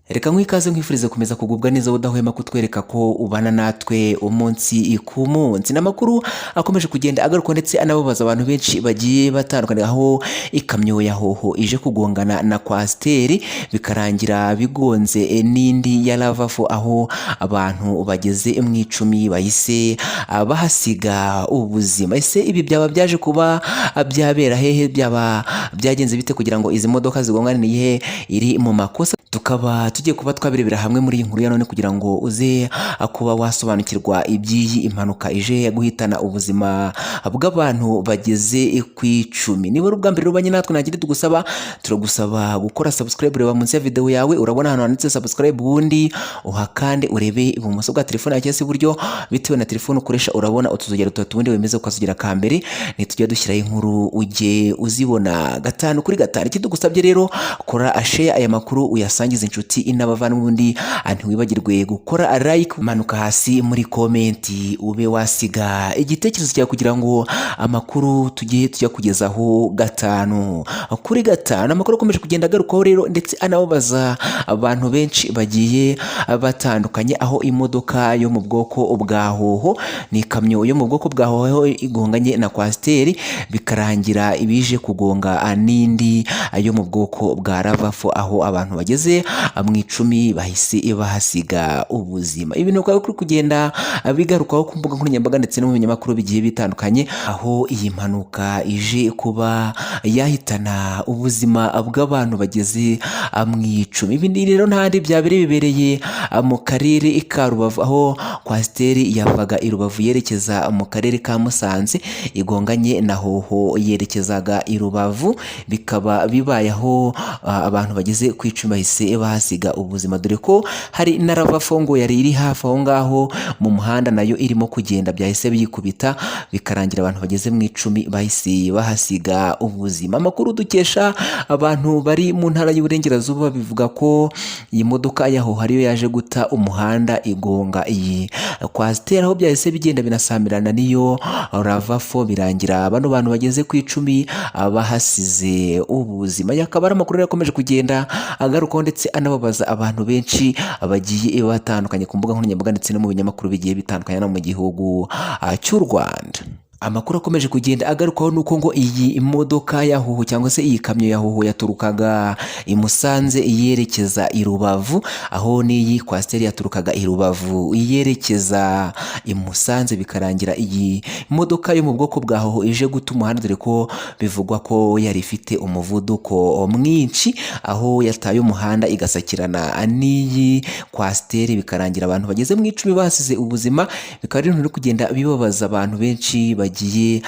Reka nk'ikaze nkwifuriza kumeza kugubwa neza udahwema kutwereka ko ubana natwe umunsi ku munsi. N'amakuru akomeje kugenda agaruka ndetse anababaza abantu benshi bagiye batandukanye, aho ikamyo ya hoho ije kugongana na kwasiteri bikarangira bigonze n'indi ya lavafo, aho abantu bageze mu icumi bahise bahasiga ubuzima. Ese ibi byaba byaje kuba byabera hehe? Byaba byagenze bite kugira ngo izi modoka zigongane? Ni iyihe iri mu makosa? Tukaba tugiye kuba twabirebera hamwe muri iyi nkuru ya none kugira ngo uze kuba wasobanukirwa iby'iyi impanuka ije guhitana ubuzima bw'abantu bageze ku icumi. Niba ari ubwa mbere rubanye natwe, nta kindi tugusaba, turagusaba gukora subscribe. Reba munsi ya video yawe urabona ahantu handitse subscribe, ubundi uhakande urebe ibumoso bwa telefone yawe cyangwa se iburyo bitewe na telefone ukoresha. Urabona utuzogera dutatu, ubundi wemeze ukazogera ka mbere, nitujya dushyiraho inkuru ujye uzibona gatanu kuri gatanu. Icyo tugusabye rero, kora share aya makuru uyasangize inshuti n'abavandimwe, ubundi ntiwibagirwe gukora like, manuka hasi muri komenti ube wasiga igitekerezo cyawe kugira ngo amakuru tujya kugezaho gatanu kuri gatanu. Amakuru akomeje kugenda agarukaho rero ndetse anababaza abantu benshi bagiye batandukanye, aho imodoka yo mu bwoko bwa hoho, ni ikamyo yo mu bwoko bwa hoho igonganye na kwasiteri bikarangira ibije kugonga n'indi yo mu bwoko bwa lavafo, aho abantu bageze mu icumi bahise bahasiga ubuzima. Ibintu bikaba biri kugenda bigarukaho ku mbuga nkoranyambaga ndetse no mu binyamakuru bigiye bitandukanye, aho iyi mpanuka ije kuba yahitana ubuzima bw'abantu bageze mu icumi. Ibi rero ntahandi byabereye, bibereye mu karere ka Rubavu, aho kwasiteri yavaga i Rubavu yerekeza mu karere ka Musanze igonganye na hoho yerekezaga i Rubavu. Bikaba bibayeho abantu bageze ku icumi bahise bahasiga ubuzima, dore ko hari na lavafo ngo yari iri hafi aho ngaho mu muhanda, nayo irimo kugenda, byahise biyikubita bikarangira abantu bageze mu icumi bahise bahasiga ubuzima. Amakuru dukesha abantu bari mu ntara y'Uburengerazuba bivuga ko iyi modoka ya hoho ariyo yaje guta umuhanda igonga iyi kwasiteri, aho byahise bigenda binasamirana n'iyo lavafo birangira bano bantu bageze ku icumi bahasize ubuzima. Yakaba ari amakuru yakomeje kugenda agarukaho ndetse anababaza abantu benshi bagiye batandukanye ku mbuga nkoranyambaga ndetse no mu binyamakuru bigiye bitandukanye no mu gihugu cy'u Rwanda. Amakuru akomeje kugenda agarukaho nuko ngo iyi modoka ya hoho cyangwa se iyi kamyo ya hoho yaturukaga i Musanze yerekeza i Rubavu, aho n'iyi kwasiteri yaturukaga i Rubavu yerekeza i Musanze, bikarangira iyi modoka yo mu bwoko bwa hoho ije guta umuhanda, dore ko bivugwa ko yari ifite umuvuduko mwinshi, aho yataye umuhanda igasakirana n'iyi kwasiteri bikarangira abantu bageze mu icumi basize ubuzima. Bikaba rero biri kugenda bibabaza abantu benshi bagiye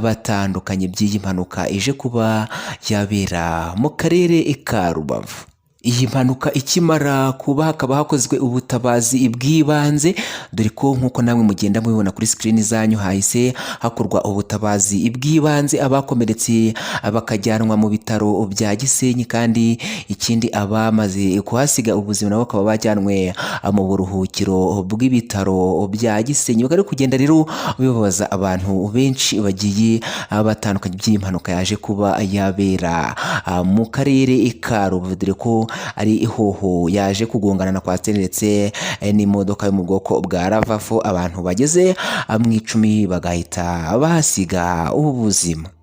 batandukanye by'iyi mpanuka ije kuba yabera mu karere ka Rubavu. Iyi mpanuka ikimara kuba hakaba hakozwe ubutabazi bw'ibanze, dore ko nk'uko namwe mugenda mubibona kuri screen zanyu hahise hakorwa ubutabazi bw'ibanze, abakomeretse bakajyanwa mu bitaro bya Gisenyi, kandi ikindi abamaze kuhasiga ubuzima nabo bakaba bajyanwe mu buruhukiro bw'ibitaro bya Gisenyi. Bakaba kugenda rero bibabaza abantu benshi bagiye batandukanye by'iyi mpanuka yaje kuba yabera mu karere ka Rubavu, dore ko ari ihoho yaje kugongana na kwasiteri ndetse n'imodoka yo mu bwoko bwa lavafo, abantu bageze mu icumi bagahita bahasiga ubuzima.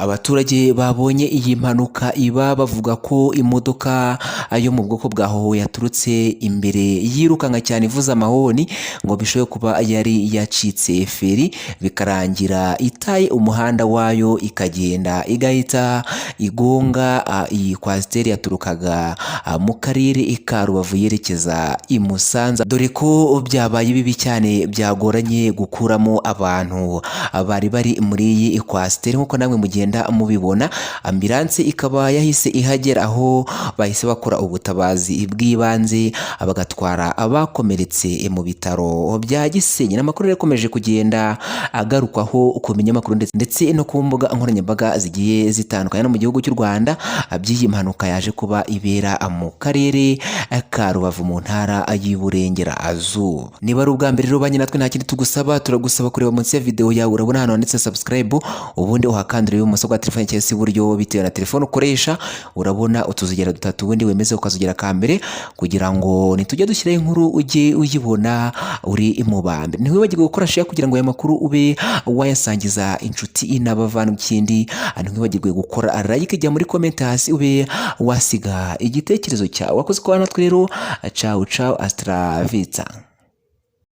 Abaturage babonye iyi mpanuka iba bavuga ko imodoka yo mu bwoko bwa hoho yaturutse imbere yirukanka cyane ivuza amahoni, ngo bishoboye kuba yari yacitse feri bikarangira itaye umuhanda wayo ikagenda igahita igonga iyi kwasiteri yaturukaga mu karere ka Rubavu yerekeza i Musanze, dore ko byabaye bibi cyane, byagoranye gukuramo abantu bari bari muri iyi kwasiteri. Nk'uko namwe mugenda mubibona, ambilanse ikaba yahise ihagera, aho bahise bakora ubutabazi bw'ibanze bagatwara abakomeretse mu bitaro bya Gisenyi. N'amakuru yakomeje kugenda agarukwaho ku binyamakuru ndetse no ku mbuga nkoranyambaga zigiye zitandukanye no mu gihugu cy'u Rwanda, by'iyi mpanuka yaje kuba ibera mu karere ka Rubavu mu ntara y'Iburengerazuba. Niba ari ubwa mbere rero banye natwe, nta kindi tugusaba, turagusaba kureba munsi ya video yawe urabona hano handitse subscribe, ubundi uhakandire bw'ibumoso bwa telefone cyangwa se iburyo bitewe na telefone ukoresha, urabona utuzogera dutatu ubundi wemeze ukazogera ka mbere kugira ngo nitujya dushyiraho inkuru ujye uyibona uri mu bambe. Ntiwibagirwe gukora share kugira ngo aya makuru ube wayasangiza inshuti n'abavandimwe. Ikindi ntiwibagirwe gukora like, jya muri comment hasi ube wasiga igitekerezo cyawe. Wakoze kwa natwe rero, ciao ciao, hasta la vista.